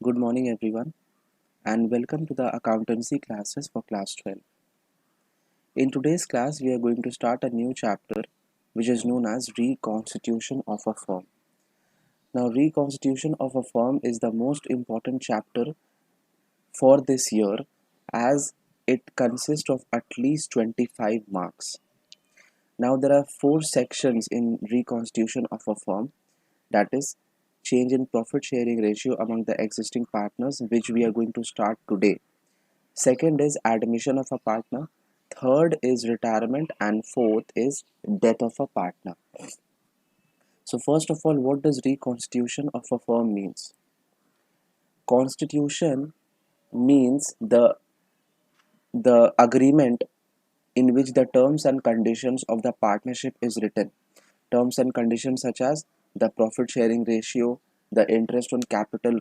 Good morning, everyone, and welcome to the accountancy classes for class 12. In today's class, we are going to start a new chapter which is known as Reconstitution of a Firm. Now, Reconstitution of a Firm is the most important chapter for this year as it consists of at least 25 marks. Now, there are four sections in Reconstitution of a Firm, that is, change in profit sharing ratio among the existing partners, which we are going to start today. Second is admission of a partner. Third is retirement, and fourth is death of a partner. So first of all, what does reconstitution of a firm means? Constitution means the agreement in which the terms and conditions of the partnership is written. Terms and conditions such as the profit sharing ratio, the interest on capital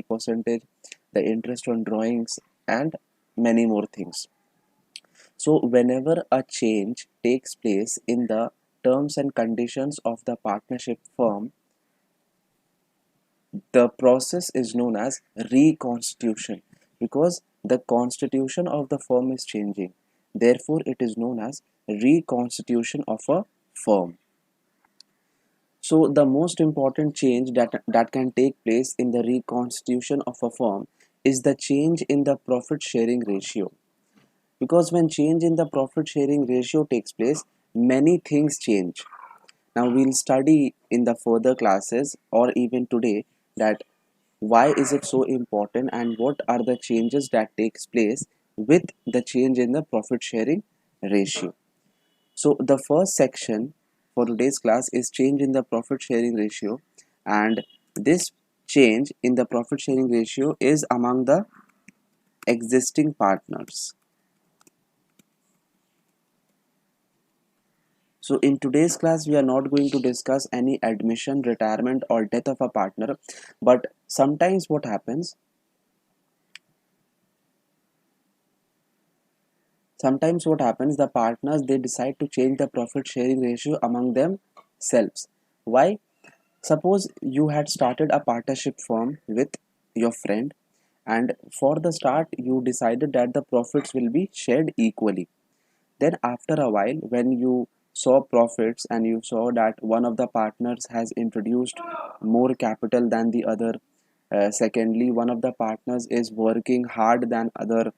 percentage, the interest on drawings, and many more things. So, whenever a change takes place in the terms and conditions of the partnership firm, the process is known as reconstitution because the constitution of the firm is changing. Therefore, it is known as reconstitution of a firm. So, the most important change that can take place in the reconstitution of a firm is the change in the profit sharing ratio. Because when change in the profit sharing ratio takes place, many things change. Now we'll study in the further classes or even today that why is it so important and what are the changes that takes place with the change in the profit sharing ratio. So the first section for today's class is change in the profit sharing ratio, and this change in the profit sharing ratio is among the existing partners. So in today's class, we are not going to discuss any admission, retirement, or death of a partner. But sometimes what happens? Sometimes what happens? The partners they decide to change the profit sharing ratio among themselves. Why? Suppose you had started a partnership firm with your friend, and for the start you decided that the profits will be shared equally. Then after a while, when you saw profits and you saw that one of the partners has introduced more capital than the other, secondly, one of the partners is working hard than other.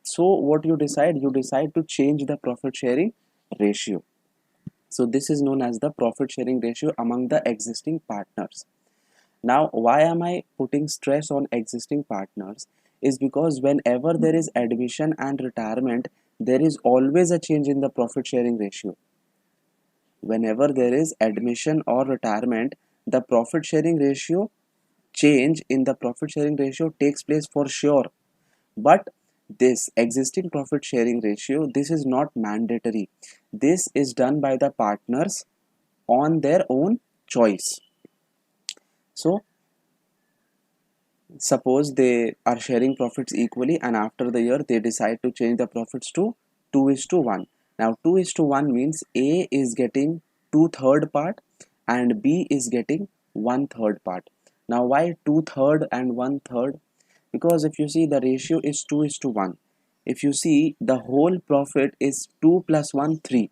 So what you decide? You decide to change the profit sharing ratio. So this is known as the profit sharing ratio among the existing partners. Now, why am I putting stress on existing partners? Is because whenever there is admission and retirement, there is always a change in the profit sharing ratio. Whenever there is admission or retirement, the profit sharing ratio change in the profit sharing ratio takes place for sure. But this existing profit sharing ratio, this is not mandatory. This is done by the partners on their own choice. So suppose they are sharing profits equally and after the year they decide to change the profits to 2:1. Now 2:1 means A is getting 2/3 part and B is getting 1/3 part. Now why 2/3 and 1/3? Because if you see the ratio is 2:1. If you see the whole profit is 2 plus 1 3.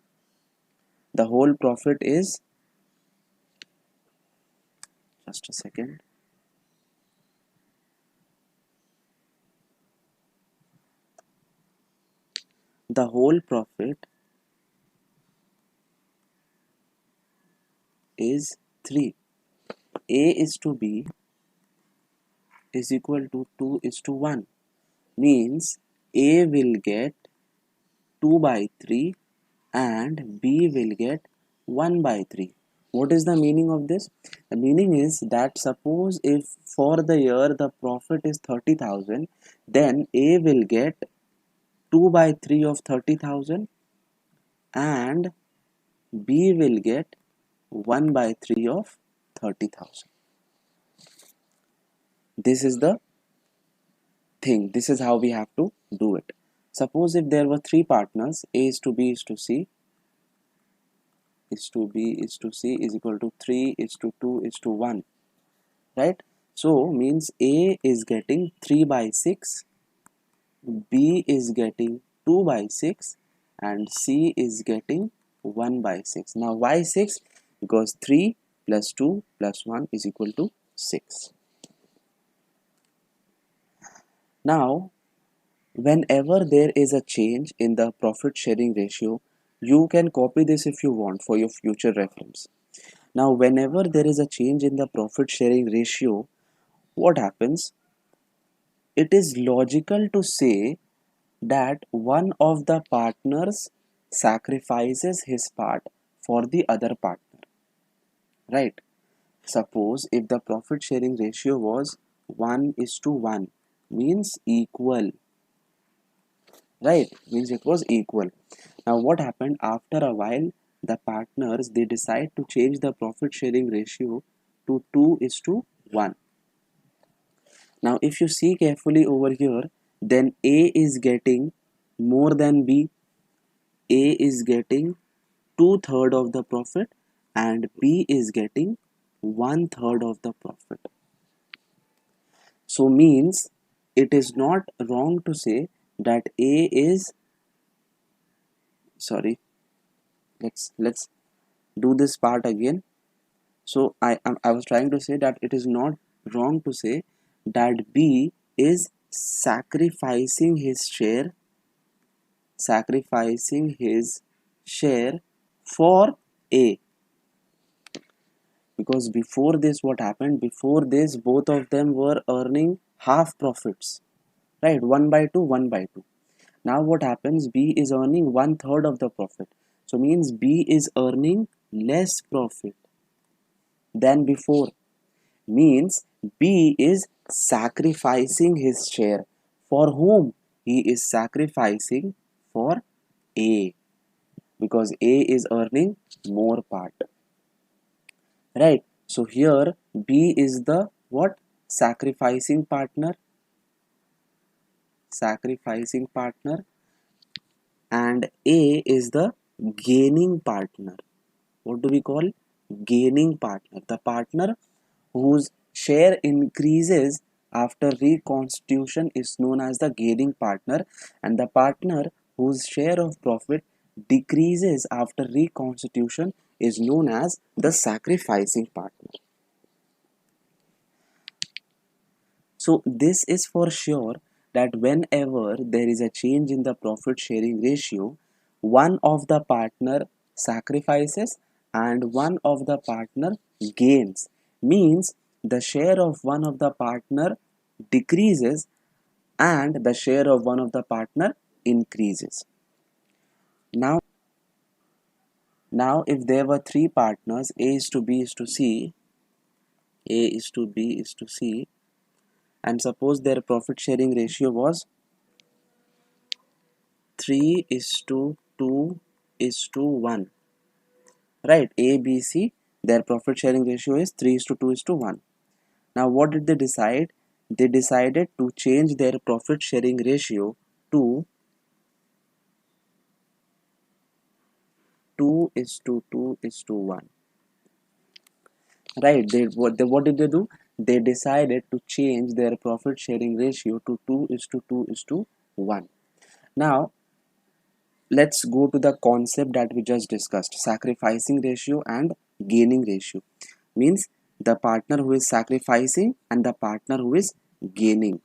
The whole profit is, just a second. The whole profit is 3. A is to B is equal to 2:1 means A will get 2/3 and B will get 1/3. What is the meaning of this? The meaning is that suppose if for the year the profit is 30,000, then A will get 2/3 of 30,000 and B will get 1/3 of 30,000. This is the thing. This is how we have to do it. Suppose if there were three partners, A is to B is to C is to B is to C is equal to 3 is to 2 is to 1, right? So means A is getting 3 by 6, B is getting 2 by 6, and C is getting 1 by 6. Now why 6? Because 3 plus 2 plus 1 is equal to 6. Now whenever there is a change in the profit sharing ratio, you can copy this if you want for your future reference. Now whenever there is a change in the profit sharing ratio, what happens? It is logical to say that one of the partners sacrifices his part for the other partner, right? Suppose if the profit sharing ratio was 1 is to 1, means equal, right? Means it was equal. Now what happened after a while? The partners, they decide to change the profit sharing ratio to 2 is to 1. Now if you see carefully over here, then A is getting more than B. A is getting 2/3 of the profit and B is getting 1/3 of the profit. So means it is not wrong to say that A is, sorry, let's do this part again. So I was trying to say that it is not wrong to say that B is sacrificing his share for A. Because before this, what happened? Before this, both of them were earning half profits, right? 1 by 2, 1 by 2. Now what happens? B is earning 1/3 of the profit. So means B is earning less profit than before. Means B is sacrificing his share. For whom? He is sacrificing for A, because A is earning more part, right? So here B is the what? Sacrificing partner, and A is the gaining partner. What do we call? Gaining partner. The partner whose share increases after reconstitution is known as the gaining partner, and the partner whose share of profit decreases after reconstitution is known as the sacrificing partner. So this is for sure that whenever there is a change in the profit sharing ratio, one of the partner sacrifices and one of the partner gains. Means the share of one of the partner decreases and the share of one of the partner increases. Now, now if there were three partners, A is to B is to C, A is to B is to C, and suppose their profit sharing ratio was 3 is to 2 is to 1, right? A, B, C, their profit sharing ratio is 3 is to 2 is to 1. Now what did they decide? They decided to change their profit sharing ratio to 2 is to 2 is to 1, right? What did they do? They decided to change their profit sharing ratio to 2 is to 2 is to 1. Now let's go to the concept that we just discussed, sacrificing ratio and gaining ratio. Means the partner who is sacrificing and the partner who is gaining.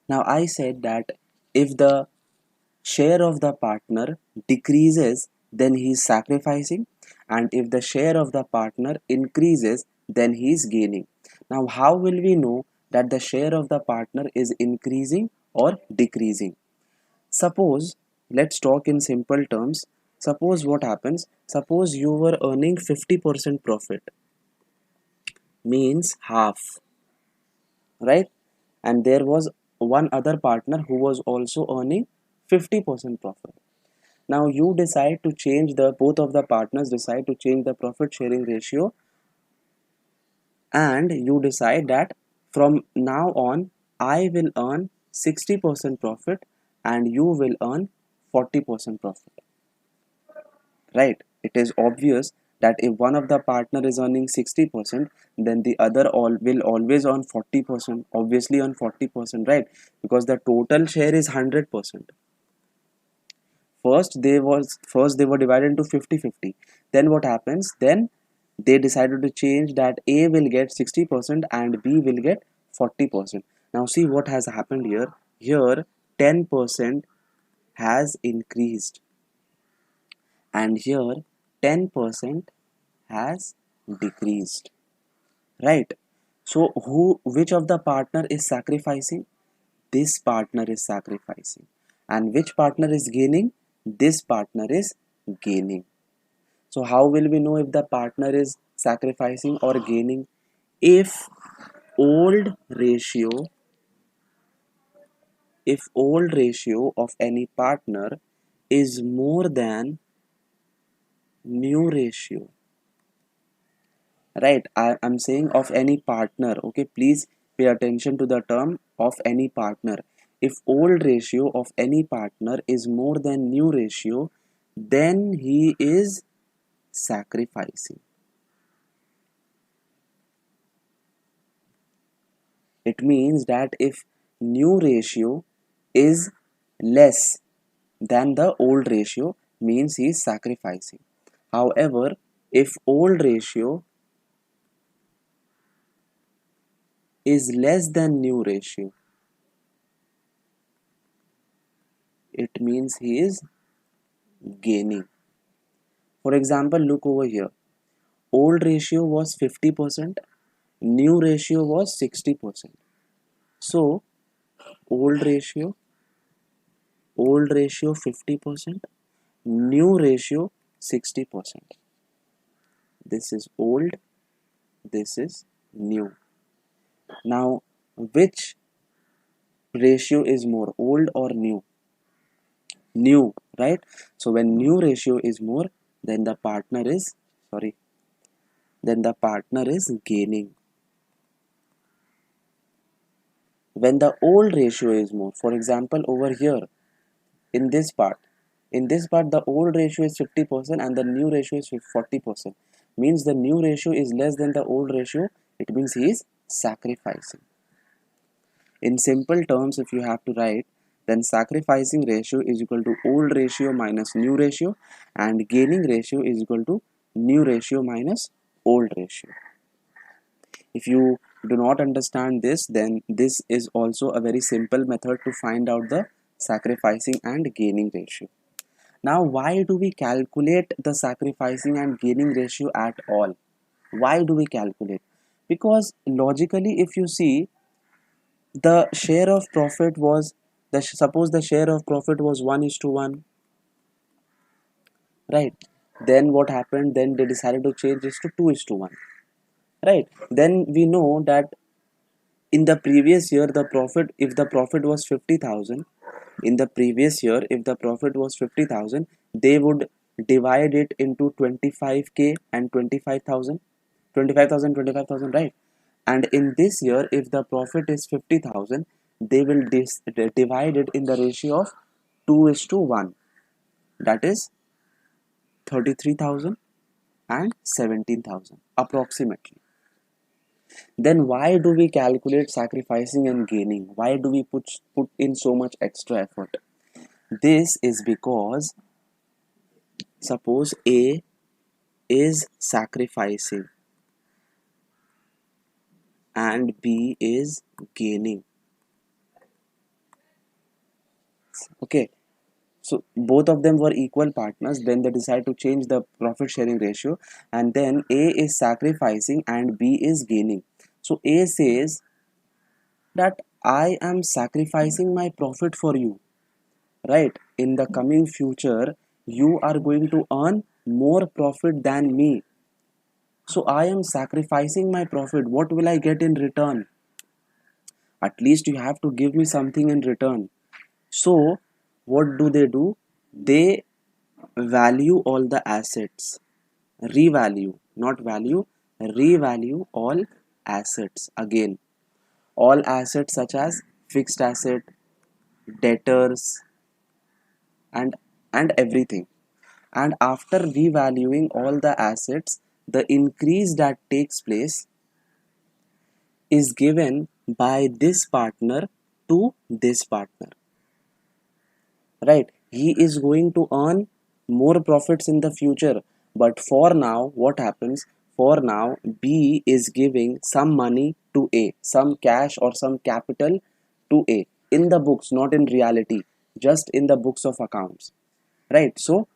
Now I said that if the share of the partner decreases, then he is sacrificing, and if the share of the partner increases, then he is gaining. Now how will we know that the share of the partner is increasing or decreasing? Suppose, let's talk in simple terms. Suppose what happens? Suppose you were earning 50% profit, means half, right? And there was one other partner who was also earning 50% profit. Now you decide to change both of the partners decide to change the profit sharing ratio, and you decide that from now on I will earn 60% profit and you will earn 40% profit, right? It is obvious that if one of the partner is earning 60%, then the other all will always earn 40%, obviously on 40%, right? Because the total share is 100%. First they were divided into 50-50. Then what happens? Then they decided to change that A will get 60% and B will get 40%. Now see what has happened here. Here 10% has increased, and here 10% has decreased, right? So which of the partner is sacrificing? This partner is sacrificing. And which partner is gaining? This partner is gaining. So how will we know if the partner is sacrificing or gaining? If old ratio, if old ratio of any partner is more than new ratio, right? I'm saying of any partner. Okay, please pay attention to the term of any partner. If old ratio of any partner is more than new ratio, then he is sacrificing. It means that if new ratio is less than the old ratio, means he is sacrificing. However, if old ratio is less than new ratio, it means he is gaining. For example, look over here. Old ratio was 50%, new ratio was 60%. So, old ratio 50%, new ratio 60%. This is old, this is new. Now, which ratio is more, old or new? New, right? So when new ratio is more, then the partner is gaining. When the old ratio is more, for example, over here in this part, the old ratio is 50% and the new ratio is 40%. Means the new ratio is less than the old ratio. It means he is sacrificing. In simple terms, if you have to write, then sacrificing ratio is equal to old ratio minus new ratio, and gaining ratio is equal to new ratio minus old ratio. If you do not understand this, then this is also a very simple method to find out the sacrificing and gaining ratio. Now, why do we calculate the sacrificing and gaining ratio at all? Why do we calculate? Because logically, if you see, the share of profit was, suppose the share of profit was 1:1, right? Then what happened? Then they decided to change this to 2:1, right? Then we know that in the previous year, the profit, if the profit was 50,000, in the previous year, if the profit was 50,000, they would divide it into 25k and 25,000, 25,000, 25,000, right? And in this year, if the profit is 50,000, they will divide it in the ratio of 2:1, that is 33,000 and 17,000 approximately. Then why do we calculate sacrificing and gaining? Why do we put in so much extra effort? This is because suppose A is sacrificing and B is gaining. Okay, so both of them were equal partners. Then they decide to change the profit sharing ratio, and then A is sacrificing and B is gaining. So A says that I am sacrificing my profit for you, right? In the coming future, you are going to earn more profit than me. So I am sacrificing my profit. What will I get in return? At least you have to give me something in return. So what do? They value all the assets. Revalue, not value, revalue all assets again. All assets such as fixed asset, debtors, and everything. and after revaluing all the assets, the increase that takes place is given by this partner to this partner, right? He is going to earn more profits in the future, but for now what happens, for now B is giving some money to A, some cash or some capital to A, in the books, not in reality, just in the books of accounts, right? So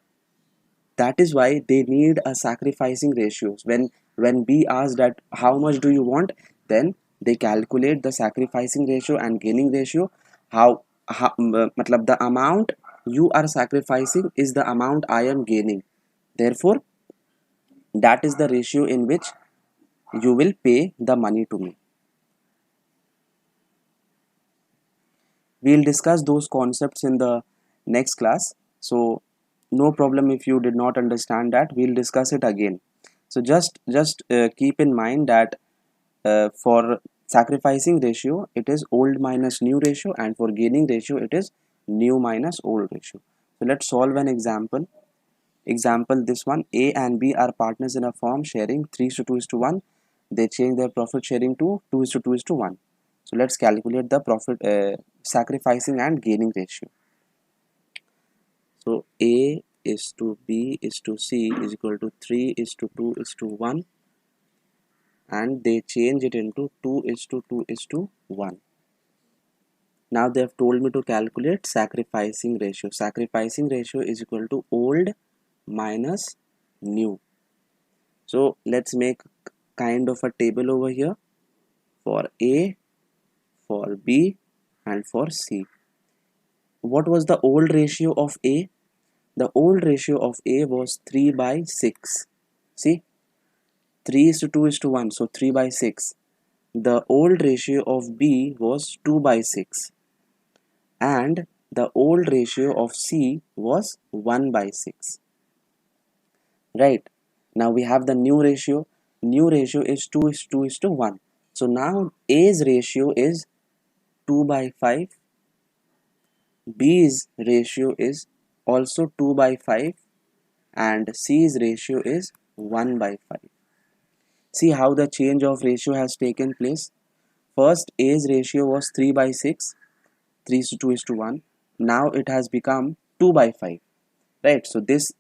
that is why they need a sacrificing ratios. When B asks that how much do you want, then they calculate the sacrificing ratio and gaining ratio. how matlab the amount you are sacrificing is the amount I am gaining, therefore that is the ratio in which you will pay the money to me. We'll discuss those concepts in the next class, so no problem if you did not understand that, we'll discuss it again. So just keep in mind that for sacrificing ratio it is old minus new ratio, and for gaining ratio it is new minus old ratio. So let's solve an example. Example this one: A and B are partners in a firm sharing 3:2:1. They change their profit sharing to 2:2:1. So let's calculate the profit sacrificing and gaining ratio. So A is to B is to C is equal to 3:2:1, and they change it into 2:2:1. Now they have told me to calculate sacrificing ratio. Sacrificing ratio is equal to old minus new. So let's make kind of a table over here for A, for B, and for C. What was the old ratio of A? The old ratio of A was 3/6. See, 3:2:1, so 3/6. The old ratio of B was 2/6, and the old ratio of C was 1/6. Right? Now we have the new ratio. New ratio is 2:1. So now A's ratio is 2/5. B's ratio is also 2/5, and C's ratio is 1/5. See how the change of ratio has taken place. First A's ratio was 3/6, 3:2:1. Now it has become 2/5. Right? So these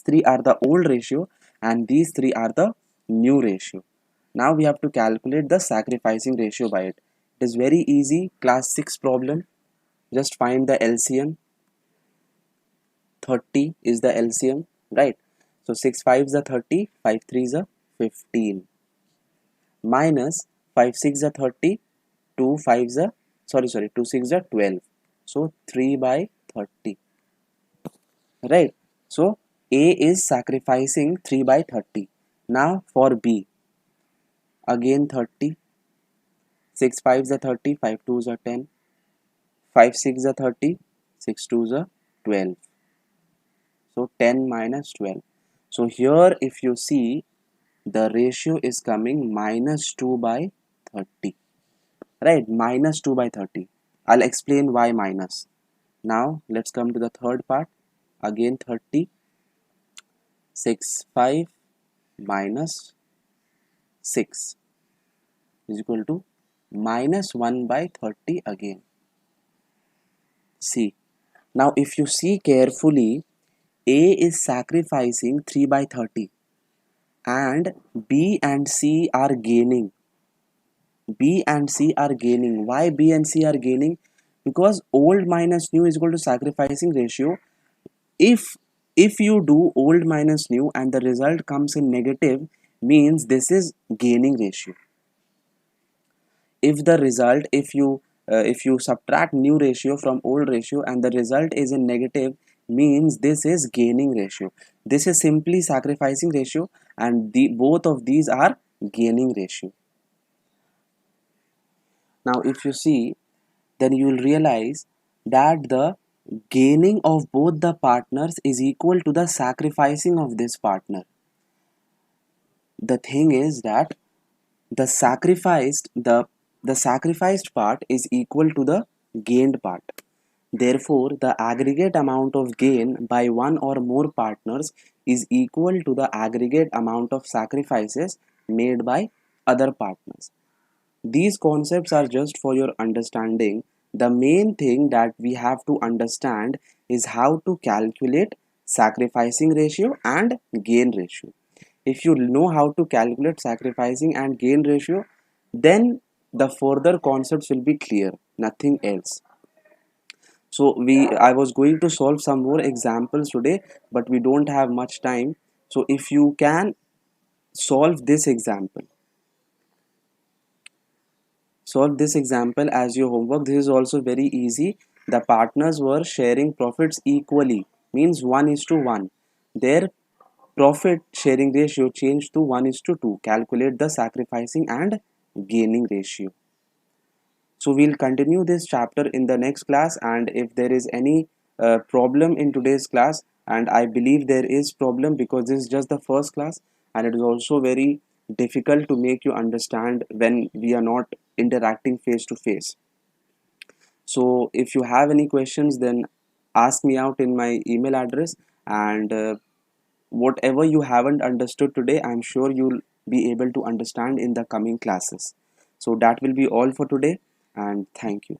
three are the old ratio, and these three are the new ratio. Now we have to calculate the sacrificing ratio by it. It is very easy, class 6 problem. Just find the LCM. 30 is the LCM, right? So 6 5s are 30, 5 3s are 15, minus 5 6 are 30, 2 5s are 2 6 are 12. So 3/30, right? So A is sacrificing 3/30. Now for B, again 30, 6 5s are 30, 5 2s are 10, 5 6 are 30, 6 2s are 12. So 10 minus 12. So here if you see, the ratio is coming minus 2/30, right? Minus 2/30. I'll explain why minus. Now let's come to the third part. Again 30, 6 5 minus 6 is equal to minus 1/30 again. See, now if you see carefully, A is sacrificing 3/30, and B and C are gaining. B and C are gaining. Why B and C are gaining? Because old minus new is equal to sacrificing ratio. If you do old minus new and the result comes in negative, means this is gaining ratio. If the result, if you subtract new ratio from old ratio and the result is in negative, means this is gaining ratio. This is simply sacrificing ratio, and both of these are gaining ratio. Now if you see, then you will realize that the gaining of both the partners is equal to the sacrificing of this partner. The thing is that the sacrificed part is equal to the gained part. Therefore, the aggregate amount of gain by one or more partners is equal to the aggregate amount of sacrifices made by other partners. These concepts are just for your understanding. The main thing that we have to understand is how to calculate sacrificing ratio and gain ratio. If you know how to calculate sacrificing and gain ratio, then the further concepts will be clear, nothing else. So I was going to solve some more examples today, but we don't have much time. So if you can solve this example, solve this example as your homework. This is also very easy. The partners were sharing profits equally, means 1 is to 1. Their profit sharing ratio changed to 1 is to 2. Calculate the sacrificing and gaining ratio. So we'll continue this chapter in the next class, and if there is any problem in today's class, and I believe there is problem because this is just the first class, and it is also very difficult to make you understand when we are not interacting face to face. So if you have any questions, then ask me out in my email address, and whatever you haven't understood today, I'm sure you'll be able to understand in the coming classes. So that will be all for today, and thank you.